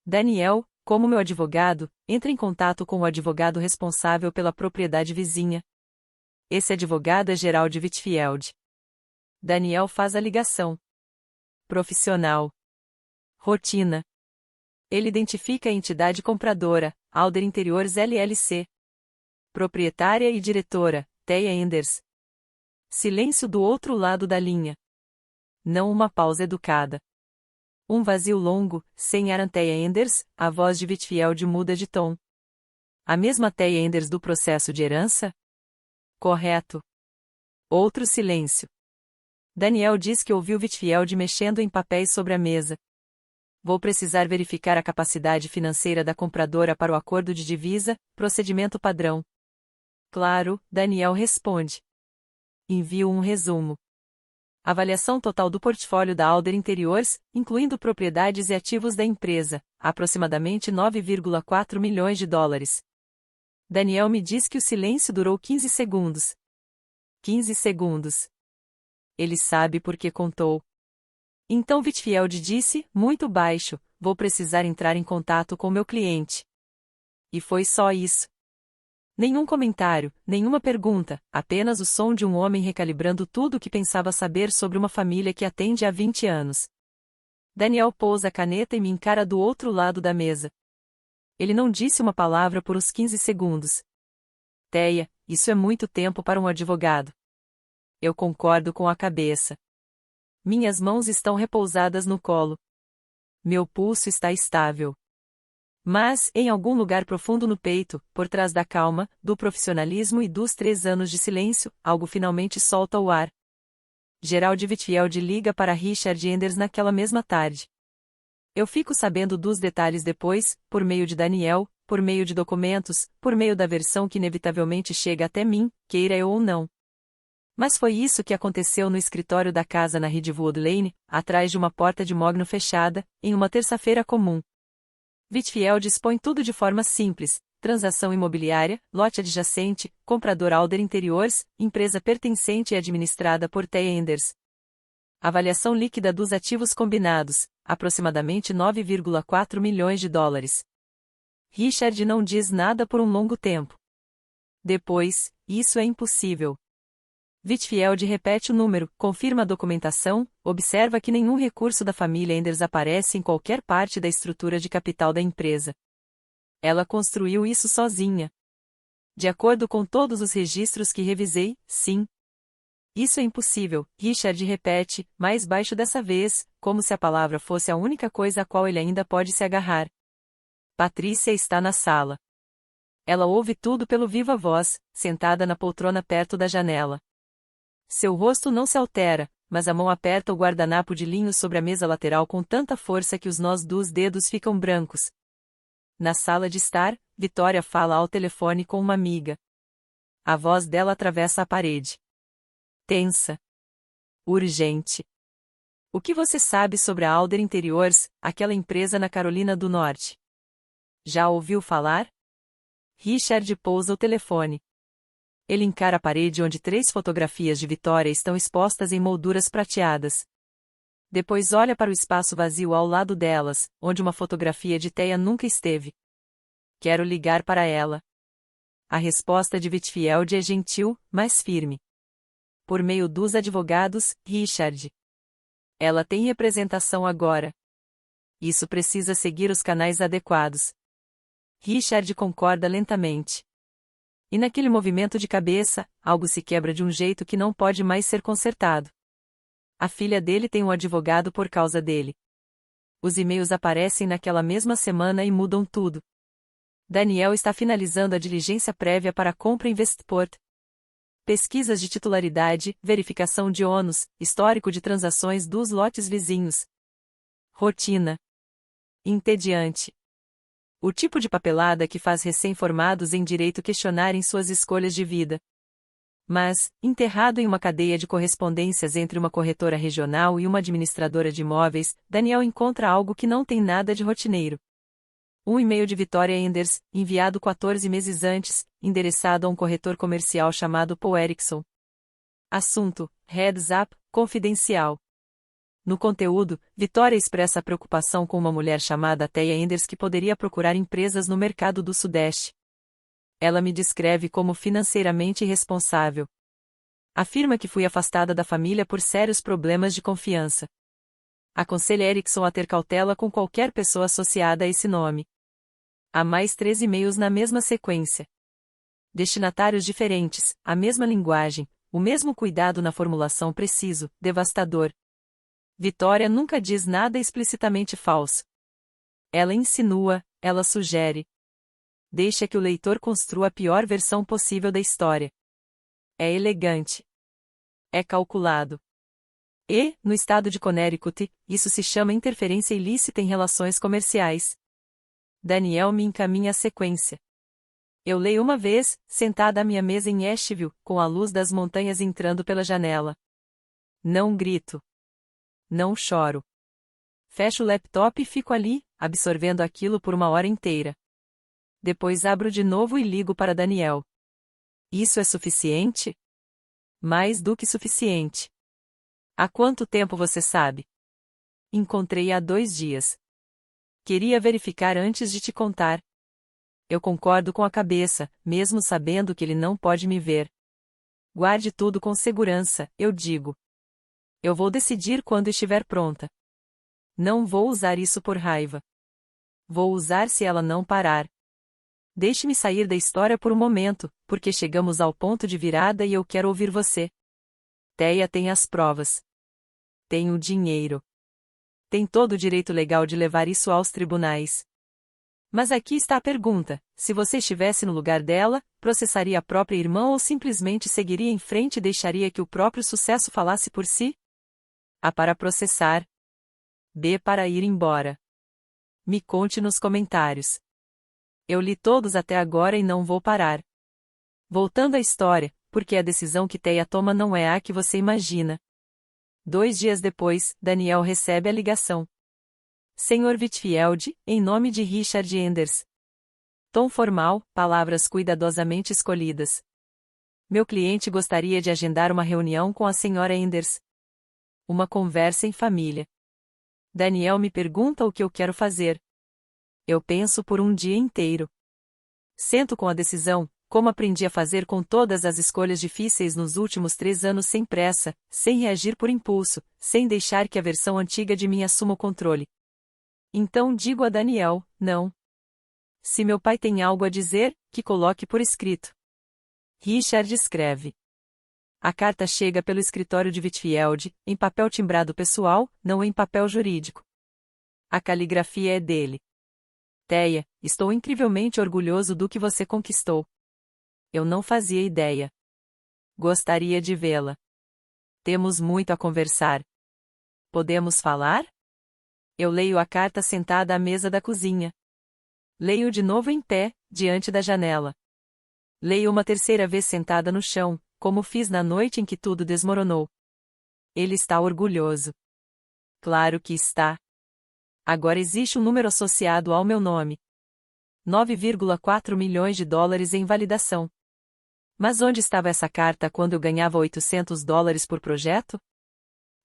Daniel, como meu advogado, entra em contato com o advogado responsável pela propriedade vizinha. Esse advogado é Gerald Whitfield. Daniel faz a ligação. Profissional. Rotina. Ele identifica a entidade compradora, Alder Interiors LLC. Proprietária e diretora, Thea Enders. Silêncio do outro lado da linha. Não uma pausa educada. Um vazio longo, sem Thea Enders, a voz de Whitfield muda de tom. A mesma Thea Enders do processo de herança? Correto. Outro silêncio. Daniel diz que ouviu Whitfield mexendo em papéis sobre a mesa. Vou precisar verificar a capacidade financeira da compradora para o acordo de divisa, procedimento padrão. Claro, Daniel responde. Envio um resumo. Avaliação total do portfólio da Alder Interiors, incluindo propriedades e ativos da empresa, aproximadamente 9,4 milhões de dólares. Daniel me diz que o silêncio durou 15 segundos. 15 segundos. Ele sabe por que contou. Então Whitfield disse, muito baixo, vou precisar entrar em contato com meu cliente. E foi só isso. Nenhum comentário, nenhuma pergunta, apenas o som de um homem recalibrando tudo o que pensava saber sobre uma família que atende há 20 anos. Daniel pousa a caneta e me encara do outro lado da mesa. Ele não disse uma palavra por uns 15 segundos. Thea, isso é muito tempo para um advogado. Eu concordo com a cabeça. Minhas mãos estão repousadas no colo. Meu pulso está estável. Mas, em algum lugar profundo no peito, por trás da calma, do profissionalismo e dos 3 anos de silêncio, algo finalmente solta o ar. Gerald Whitfield liga para Richard Enders naquela mesma tarde. Eu fico sabendo dos detalhes depois, por meio de Daniel, por meio de documentos, por meio da versão que inevitavelmente chega até mim, queira eu ou não. Mas foi isso que aconteceu no escritório da casa na Ridgewood Lane, atrás de uma porta de mogno fechada, em uma terça-feira comum. Whitfield expõe tudo de forma simples: transação imobiliária, lote adjacente, comprador Alder Interiors, empresa pertencente e administrada por Thea Enders. Avaliação líquida dos ativos combinados, aproximadamente 9,4 milhões de dólares. Richard não diz nada por um longo tempo. Depois, isso é impossível. Whitfield repete o número, confirma a documentação, observa que nenhum recurso da família Enders aparece em qualquer parte da estrutura de capital da empresa. Ela construiu isso sozinha. De acordo com todos os registros que revisei, sim. Isso é impossível, Richard repete, mais baixo dessa vez, como se a palavra fosse a única coisa a qual ele ainda pode se agarrar. Patrícia está na sala. Ela ouve tudo pelo viva voz, sentada na poltrona perto da janela. Seu rosto não se altera, mas a mão aperta o guardanapo de linho sobre a mesa lateral com tanta força que os nós dos dedos ficam brancos. Na sala de estar, Vitória fala ao telefone com uma amiga. A voz dela atravessa a parede. Tensa. Urgente. O que você sabe sobre a Alder Interiors, aquela empresa na Carolina do Norte? Já ouviu falar? Richard pousa o telefone. Ele encara a parede onde 3 fotografias de Vitória estão expostas em molduras prateadas. Depois olha para o espaço vazio ao lado delas, onde uma fotografia de Thea nunca esteve. Quero ligar para ela. A resposta de Whitfield é gentil, mas firme. Por meio dos advogados, Richard. Ela tem representação agora. Isso precisa seguir os canais adequados. Richard concorda lentamente. E naquele movimento de cabeça, algo se quebra de um jeito que não pode mais ser consertado. A filha dele tem um advogado por causa dele. Os e-mails aparecem naquela mesma semana e mudam tudo. Daniel está finalizando a diligência prévia para a compra em Westport. Pesquisas de titularidade, verificação de ônus, histórico de transações dos lotes vizinhos. Rotina. Entediante. O tipo de papelada que faz recém-formados em direito questionarem suas escolhas de vida. Mas, enterrado em uma cadeia de correspondências entre uma corretora regional e uma administradora de imóveis, Daniel encontra algo que não tem nada de rotineiro. Um e-mail de Victoria Enders, enviado 14 meses antes, endereçado a um corretor comercial chamado Paul Erickson. Assunto: Heads Up, confidencial. No conteúdo, Victoria expressa a preocupação com uma mulher chamada Thea Enders que poderia procurar empresas no mercado do Sudeste. Ela me descreve como financeiramente irresponsável. Afirma que fui afastada da família por sérios problemas de confiança. Aconselha Erickson a ter cautela com qualquer pessoa associada a esse nome. Há mais 3 e-mails na mesma sequência. Destinatários diferentes, a mesma linguagem, o mesmo cuidado na formulação preciso, devastador. Victoria nunca diz nada explicitamente falso. Ela insinua, ela sugere. Deixa que o leitor construa a pior versão possível da história. É elegante. É calculado. E, no estado de Connecticut, isso se chama interferência ilícita em relações comerciais. Daniel me encaminha a sequência. Eu leio uma vez, sentada à minha mesa em Asheville, com a luz das montanhas entrando pela janela. Não grito. Não choro. Fecho o laptop e fico ali, absorvendo aquilo por uma hora inteira. Depois abro de novo e ligo para Daniel. Isso é suficiente? Mais do que suficiente. Há quanto tempo você sabe? Encontrei há 2 dias. Queria verificar antes de te contar. Eu concordo com a cabeça, mesmo sabendo que ele não pode me ver. Guarde tudo com segurança, eu digo. Eu vou decidir quando estiver pronta. Não vou usar isso por raiva. Vou usar se ela não parar. Deixe-me sair da história por um momento, porque chegamos ao ponto de virada e eu quero ouvir você. Thea tem as provas. Tem o dinheiro. Tem todo o direito legal de levar isso aos tribunais. Mas aqui está a pergunta: se você estivesse no lugar dela, processaria a própria irmã ou simplesmente seguiria em frente e deixaria que o próprio sucesso falasse por si? A para processar. B para ir embora. Me conte nos comentários. Eu li todos até agora e não vou parar. Voltando à história, porque a decisão que Thea toma não é a que você imagina. 2 dias depois, Daniel recebe a ligação. Sr. Whitfield, em nome de Richard Enders. Tom formal, palavras cuidadosamente escolhidas. Meu cliente gostaria de agendar uma reunião com a Sra. Enders. Uma conversa em família. Daniel me pergunta o que eu quero fazer. Eu penso por um dia inteiro. Sento com a decisão, como aprendi a fazer com todas as escolhas difíceis nos últimos 3 anos sem pressa, sem reagir por impulso, sem deixar que a versão antiga de mim assuma o controle. Então digo a Daniel, não. Se meu pai tem algo a dizer, que coloque por escrito. Richard escreve. A carta chega pelo escritório de Whitfield, em papel timbrado pessoal, não em papel jurídico. A caligrafia é dele. Thea, estou incrivelmente orgulhoso do que você conquistou. Eu não fazia ideia. Gostaria de vê-la. Temos muito a conversar. Podemos falar? Eu leio a carta sentada à mesa da cozinha. Leio de novo em pé, diante da janela. Leio uma terceira vez sentada no chão, como fiz na noite em que tudo desmoronou. Ele está orgulhoso. Claro que está. Agora existe um número associado ao meu nome. 9,4 milhões de dólares em validação. Mas onde estava essa carta quando eu ganhava $800 por projeto?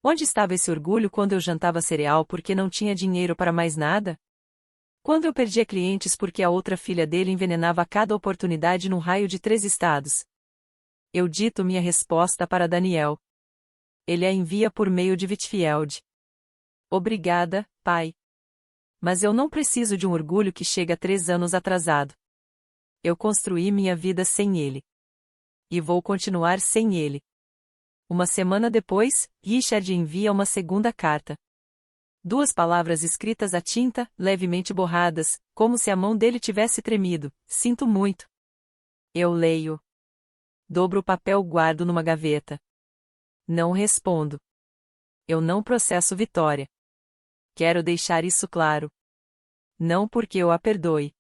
Onde estava esse orgulho quando eu jantava cereal porque não tinha dinheiro para mais nada? Quando eu perdia clientes porque a outra filha dele envenenava a cada oportunidade num raio de 3 estados? Eu dito minha resposta para Daniel. Ele a envia por meio de Whitfield. Obrigada, pai. Mas eu não preciso de um orgulho que chega 3 anos atrasado. Eu construí minha vida sem ele. E vou continuar sem ele. Uma semana depois, Richard envia uma segunda carta. 2 palavras escritas à tinta, levemente borradas, como se a mão dele tivesse tremido. Sinto muito. Eu leio. Dobro o papel e guardo numa gaveta. Não respondo. Eu não processo Vitória. Quero deixar isso claro. Não porque eu a perdoe.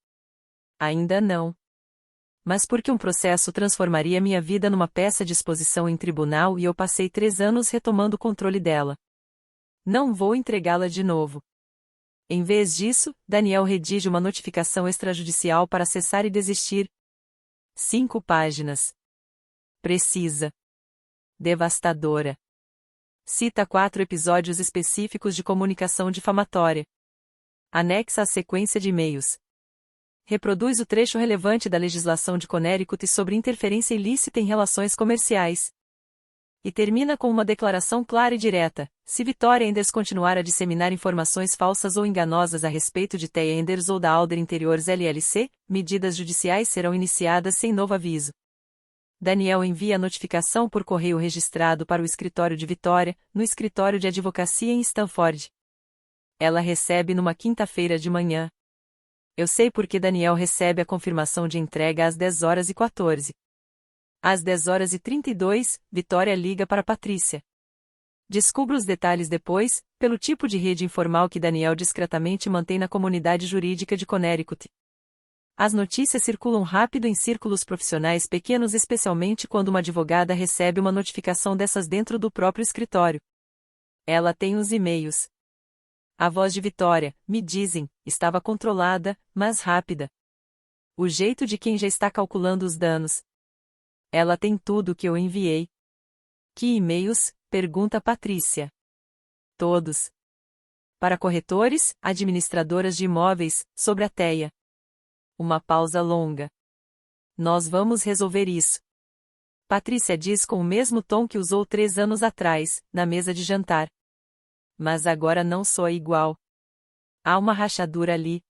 Ainda não. Mas porque um processo transformaria minha vida numa peça de exposição em tribunal e eu passei 3 anos retomando o controle dela. Não vou entregá-la de novo. Em vez disso, Daniel redige uma notificação extrajudicial para cessar e desistir. 5 páginas. Precisa. Devastadora. Cita 4 episódios específicos de comunicação difamatória. Anexa a sequência de e-mails. Reproduz o trecho relevante da legislação de Connecticut sobre interferência ilícita em relações comerciais. E termina com uma declaração clara e direta: se Victoria Enders continuar a disseminar informações falsas ou enganosas a respeito de Thea Enders ou da Alder Interiores LLC, medidas judiciais serão iniciadas sem novo aviso. Daniel envia a notificação por correio registrado para o escritório de Vitória, no escritório de advocacia em Stanford. Ela recebe numa quinta-feira de manhã. Eu sei porque Daniel recebe a confirmação de entrega às 10h14. Às 10h32, Vitória liga para Patrícia. Descubro os detalhes depois, pelo tipo de rede informal que Daniel discretamente mantém na comunidade jurídica de Connecticut. As notícias circulam rápido em círculos profissionais pequenos, especialmente quando uma advogada recebe uma notificação dessas dentro do próprio escritório. Ela tem os e-mails. A voz de Vitória, me dizem, estava controlada, mas rápida. O jeito de quem já está calculando os danos. Ela tem tudo o que eu enviei. Que e-mails? Pergunta Patrícia. Todos. Para corretores, administradoras de imóveis, sobre a Thea. Uma pausa longa. Nós vamos resolver isso. Patrícia diz com o mesmo tom que usou 3 anos atrás, na mesa de jantar. Mas agora não soa igual. Há uma rachadura ali.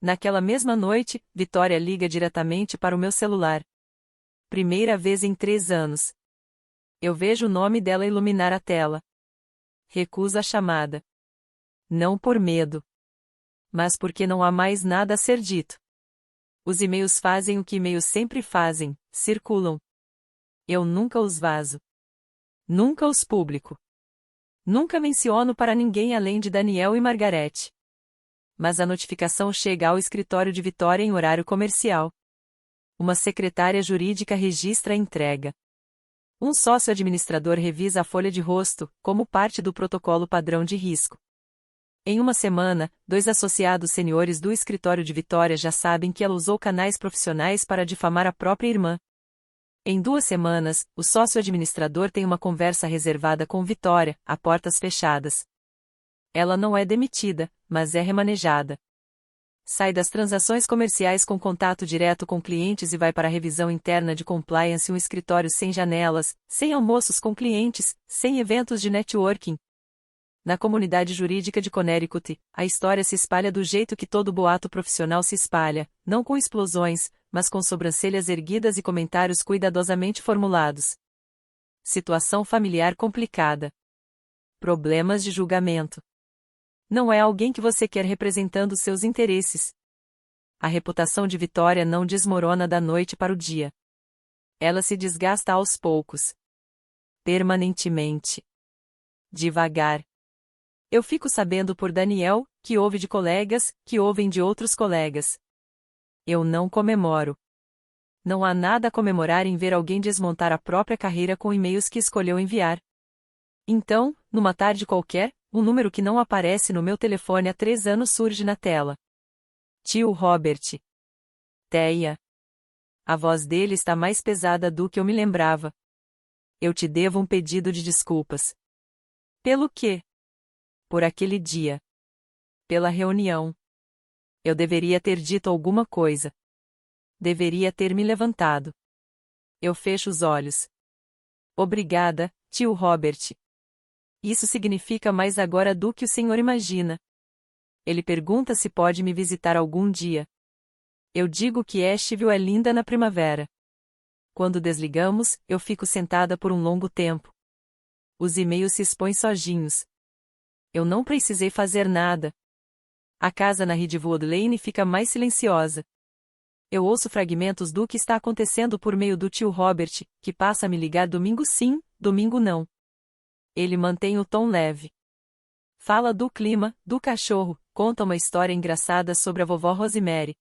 Naquela mesma noite, Vitória liga diretamente para o meu celular. Primeira vez em 3 anos. Eu vejo o nome dela iluminar a tela. Recuso a chamada. Não por medo. Mas porque não há mais nada a ser dito. Os e-mails fazem o que e-mails sempre fazem, circulam. Eu nunca os vazo. Nunca os publico. Nunca menciono para ninguém além de Daniel e Margarete. Mas a notificação chega ao escritório de Vitória em horário comercial. Uma secretária jurídica registra a entrega. Um sócio administrador revisa a folha de rosto, como parte do protocolo padrão de risco. Em uma semana, 2 associados seniores do escritório de Vitória já sabem que ela usou canais profissionais para difamar a própria irmã. Em 2 semanas, o sócio administrador tem uma conversa reservada com Vitória, a portas fechadas. Ela não é demitida, mas é remanejada. Sai das transações comerciais com contato direto com clientes e vai para a revisão interna de compliance, um escritório sem janelas, sem almoços com clientes, sem eventos de networking. Na comunidade jurídica de Connecticut, a história se espalha do jeito que todo boato profissional se espalha, não com explosões, mas com sobrancelhas erguidas e comentários cuidadosamente formulados. Situação familiar complicada. Problemas de julgamento. Não é alguém que você quer representando seus interesses. A reputação de Vitória não desmorona da noite para o dia. Ela se desgasta aos poucos. Permanentemente. Devagar. Eu fico sabendo por Daniel, que ouve de colegas, que ouvem de outros colegas. Eu não comemoro. Não há nada a comemorar em ver alguém desmontar a própria carreira com e-mails que escolheu enviar. Então, numa tarde qualquer, Um número que não aparece no meu telefone há 3 anos surge na tela. Tio Robert. Teia. A voz dele está mais pesada do que eu me lembrava. Eu te devo um pedido de desculpas. Pelo quê? Por aquele dia. Pela reunião. Eu deveria ter dito alguma coisa. Deveria ter me levantado. Eu fecho os olhos. Obrigada, tio Robert. Isso significa mais agora do que o senhor imagina. Ele pergunta se pode me visitar algum dia. Eu digo que Asheville é linda na primavera. Quando desligamos, eu fico sentada por um longo tempo. Os e-mails se expõem sozinhos. Eu não precisei fazer nada. A casa na Ridgewood Lane fica mais silenciosa. Eu ouço fragmentos do que está acontecendo por meio do tio Robert, que passa a me ligar domingo sim, domingo não. Ele mantém o tom leve. Fala do clima, do cachorro, conta uma história engraçada sobre a vovó Rosemary.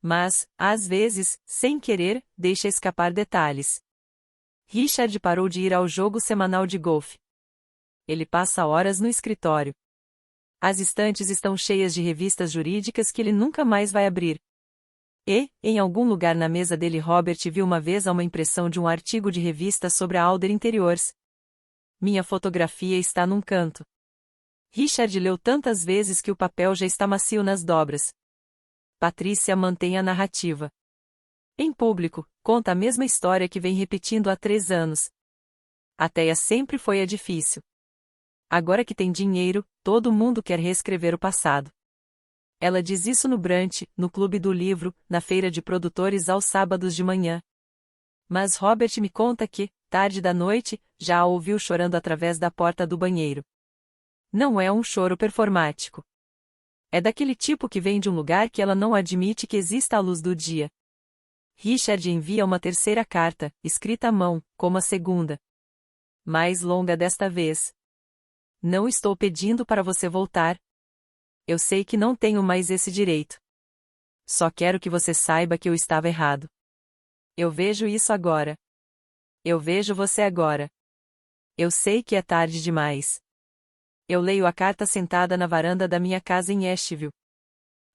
Mas, às vezes, sem querer, deixa escapar detalhes. Richard parou de ir ao jogo semanal de golfe. Ele passa horas no escritório. As estantes estão cheias de revistas jurídicas que ele nunca mais vai abrir. E, em algum lugar na mesa dele, Robert viu uma vez uma impressão de um artigo de revista sobre a Alder Interiors. Minha fotografia está num canto. Richard leu tantas vezes que o papel já está macio nas dobras. Patrícia mantém a narrativa. Em público, conta a mesma história que vem repetindo há 3 anos. A Teia sempre foi a difícil. Agora que tem dinheiro, todo mundo quer reescrever o passado. Ela diz isso no brunch, no clube do livro, na feira de produtores aos sábados de manhã. Mas Robert me conta que, tarde da noite, já a ouviu chorando através da porta do banheiro. Não é um choro performático. É daquele tipo que vem de um lugar que ela não admite que exista à luz do dia. Richard envia uma terceira carta, escrita à mão, como a segunda. Mais longa desta vez. Não estou pedindo para você voltar. Eu sei que não tenho mais esse direito. Só quero que você saiba que eu estava errado. Eu vejo isso agora. Eu vejo você agora. Eu sei que é tarde demais. Eu leio a carta sentada na varanda da minha casa em Asheville.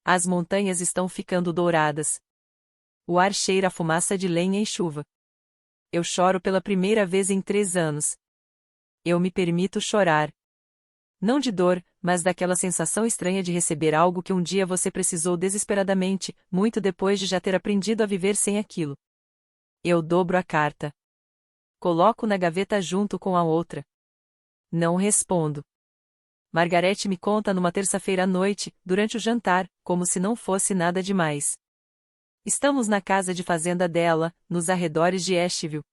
As montanhas estão ficando douradas. O ar cheira a fumaça de lenha e chuva. Eu choro pela primeira vez em 3 anos. Eu me permito chorar. Não de dor, mas daquela sensação estranha de receber algo que um dia você precisou desesperadamente, muito depois de já ter aprendido a viver sem aquilo. Eu dobro a carta. Coloco na gaveta junto com a outra. Não respondo. Margarete me conta numa terça-feira à noite, durante o jantar, como se não fosse nada demais. Estamos na casa de fazenda dela, nos arredores de Asheville.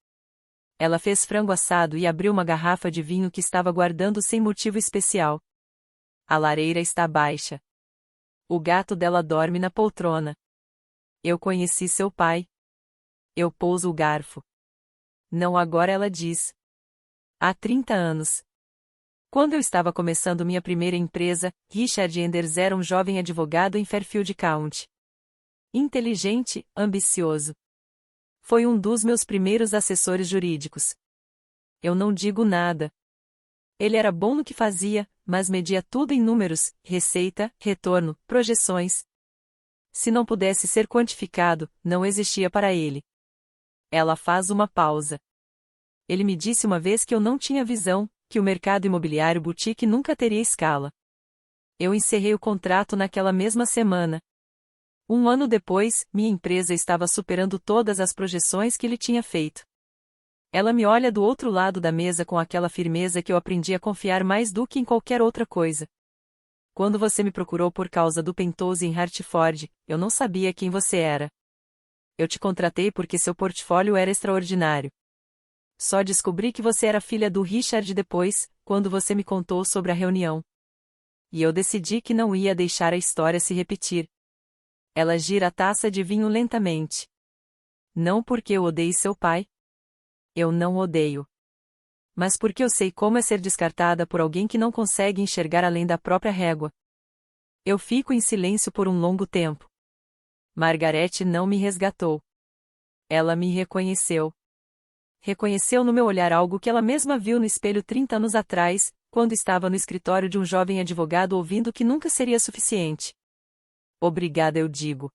Ela fez frango assado e abriu uma garrafa de vinho que estava guardando sem motivo especial. A lareira está baixa. O gato dela dorme na poltrona. Eu conheci seu pai. Eu pouso o garfo. Não agora, ela diz. Há 30 anos. Quando eu estava começando minha primeira empresa, Richard Enders era um jovem advogado em Fairfield County. Inteligente, ambicioso. Foi um dos meus primeiros assessores jurídicos. Eu não digo nada. Ele era bom no que fazia, mas media tudo em números, receita, retorno, projeções. Se não pudesse ser quantificado, não existia para ele. Ela faz uma pausa. Ele me disse uma vez que eu não tinha visão, que o mercado imobiliário boutique nunca teria escala. Eu encerrei o contrato naquela mesma semana. 1 ano depois, minha empresa estava superando todas as projeções que ele tinha feito. Ela me olha do outro lado da mesa com aquela firmeza que eu aprendi a confiar mais do que em qualquer outra coisa. Quando você me procurou por causa do Penthouse em Hartford, eu não sabia quem você era. Eu te contratei porque seu portfólio era extraordinário. Só descobri que você era filha do Richard depois, quando você me contou sobre a reunião. E eu decidi que não ia deixar a história se repetir. Ela gira a taça de vinho lentamente. Não porque eu odeie seu pai. Eu não odeio. Mas porque eu sei como é ser descartada por alguém que não consegue enxergar além da própria régua. Eu fico em silêncio por um longo tempo. Margarete não me resgatou. Ela me reconheceu. Reconheceu no meu olhar algo que ela mesma viu no espelho 30 anos atrás, quando estava no escritório de um jovem advogado ouvindo que nunca seria suficiente. Obrigada, eu digo.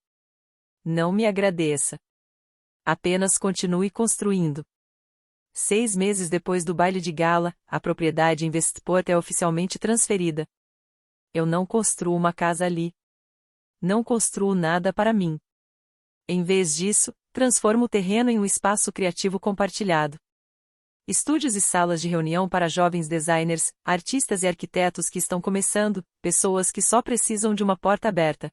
Não me agradeça. Apenas continue construindo. 6 meses depois do baile de gala, a propriedade em Westport é oficialmente transferida. Eu não construo uma casa ali. Não construo nada para mim. Em vez disso, transformo o terreno em um espaço criativo compartilhado. Estúdios e salas de reunião para jovens designers, artistas e arquitetos que estão começando, pessoas que só precisam de uma porta aberta.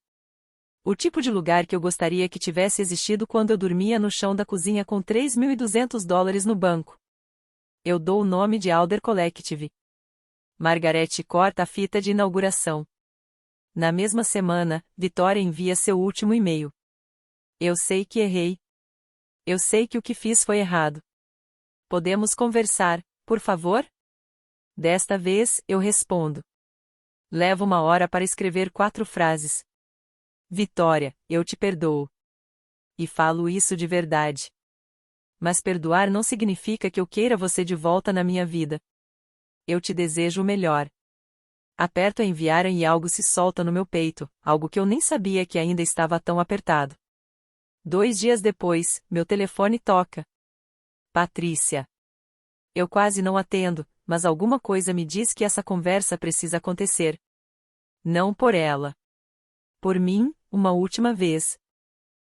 O tipo de lugar que eu gostaria que tivesse existido quando eu dormia no chão da cozinha com $3.200 no banco. Eu dou o nome de Alder Collective. Margaret corta a fita de inauguração. Na mesma semana, Vitória envia seu último e-mail. Eu sei que errei. Eu sei que o que fiz foi errado. Podemos conversar, por favor? Desta vez, eu respondo. Levo 1 hora para escrever 4 frases. Vitória, eu te perdoo. E falo isso de verdade. Mas perdoar não significa que eu queira você de volta na minha vida. Eu te desejo o melhor. Aperto a enviar e algo se solta no meu peito, algo que eu nem sabia que ainda estava tão apertado. 2 dias depois, meu telefone toca. Patrícia. Eu quase não atendo, mas alguma coisa me diz que essa conversa precisa acontecer. Não por ela. Por mim, uma última vez.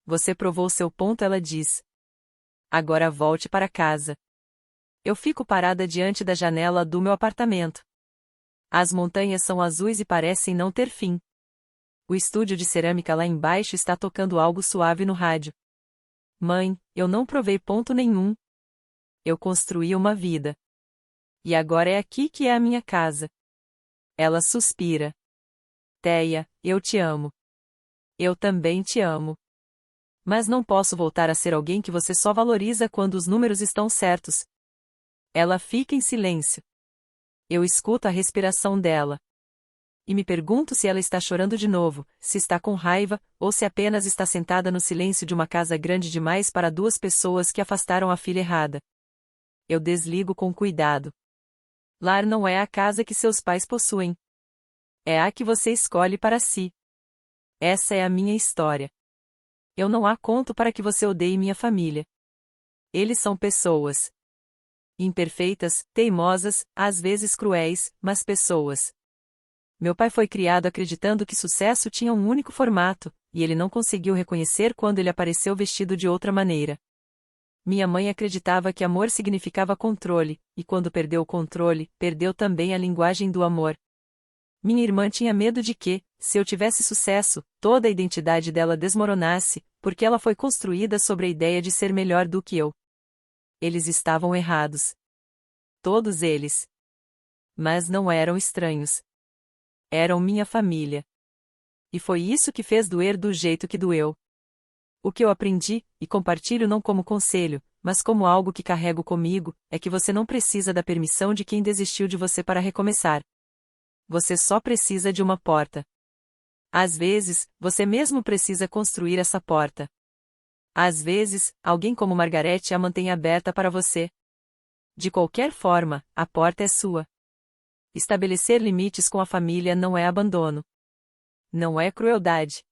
Você provou seu ponto, ela diz. Agora volte para casa. Eu fico parada diante da janela do meu apartamento. As montanhas são azuis e parecem não ter fim. O estúdio de cerâmica lá embaixo está tocando algo suave no rádio. Mãe, eu não provei ponto nenhum. Eu construí uma vida. E agora é aqui que é a minha casa. Ela suspira. Teia, eu te amo. Eu também te amo. Mas não posso voltar a ser alguém que você só valoriza quando os números estão certos. Ela fica em silêncio. Eu escuto a respiração dela. E me pergunto se ela está chorando de novo, se está com raiva, ou se apenas está sentada no silêncio de uma casa grande demais para 2 pessoas que afastaram a filha errada. Eu desligo com cuidado. Lar não é a casa que seus pais possuem. É a que você escolhe para si. Essa é a minha história. Eu não a conto para que você odeie minha família. Eles são pessoas. Imperfeitas, teimosas, às vezes cruéis, mas pessoas. Meu pai foi criado acreditando que sucesso tinha um único formato, e ele não conseguiu reconhecer quando ele apareceu vestido de outra maneira. Minha mãe acreditava que amor significava controle, e quando perdeu o controle, perdeu também a linguagem do amor. Minha irmã tinha medo de que, se eu tivesse sucesso, toda a identidade dela desmoronasse, porque ela foi construída sobre a ideia de ser melhor do que eu. Eles estavam errados. Todos eles. Mas não eram estranhos. Eram minha família. E foi isso que fez doer do jeito que doeu. O que eu aprendi, e compartilho não como conselho, mas como algo que carrego comigo, é que você não precisa da permissão de quem desistiu de você para recomeçar. Você só precisa de uma porta. Às vezes, você mesmo precisa construir essa porta. Às vezes, alguém como Margaret a mantém aberta para você. De qualquer forma, a porta é sua. Estabelecer limites com a família não é abandono. Não é crueldade.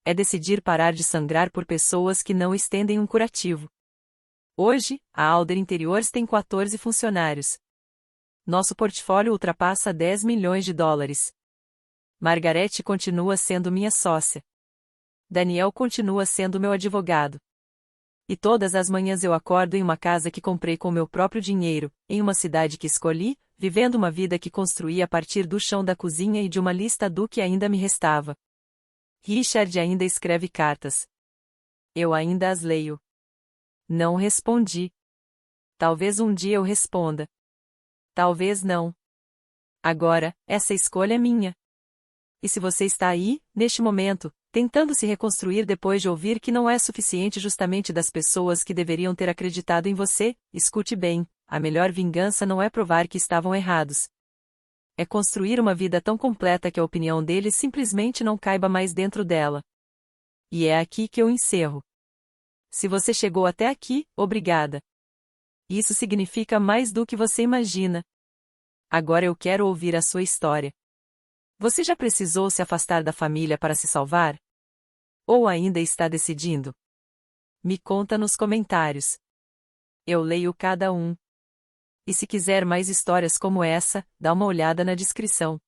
É decidir parar de sangrar por pessoas que não estendem um curativo. Hoje, a Alder Interiors tem 14 funcionários. Nosso portfólio ultrapassa $10 milhões. Margaret continua sendo minha sócia. Daniel continua sendo meu advogado. E todas as manhãs eu acordo em uma casa que comprei com meu próprio dinheiro, em uma cidade que escolhi, vivendo uma vida que construí a partir do chão da cozinha e de uma lista do que ainda me restava. Richard ainda escreve cartas. Eu ainda as leio. Não respondi. Talvez um dia eu responda. Talvez não. Agora, essa escolha é minha. E se você está aí, neste momento, tentando se reconstruir depois de ouvir que não é suficiente justamente das pessoas que deveriam ter acreditado em você, escute bem, a melhor vingança não é provar que estavam errados. É construir uma vida tão completa que a opinião deles simplesmente não caiba mais dentro dela. E é aqui que eu encerro. Se você chegou até aqui, obrigada. Isso significa mais do que você imagina. Agora eu quero ouvir a sua história. Você já precisou se afastar da família para se salvar? Ou ainda está decidindo? Me conta nos comentários. Eu leio cada um. E se quiser mais histórias como essa, dá uma olhada na descrição.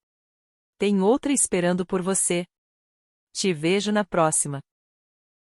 Tem outra esperando por você. Te vejo na próxima.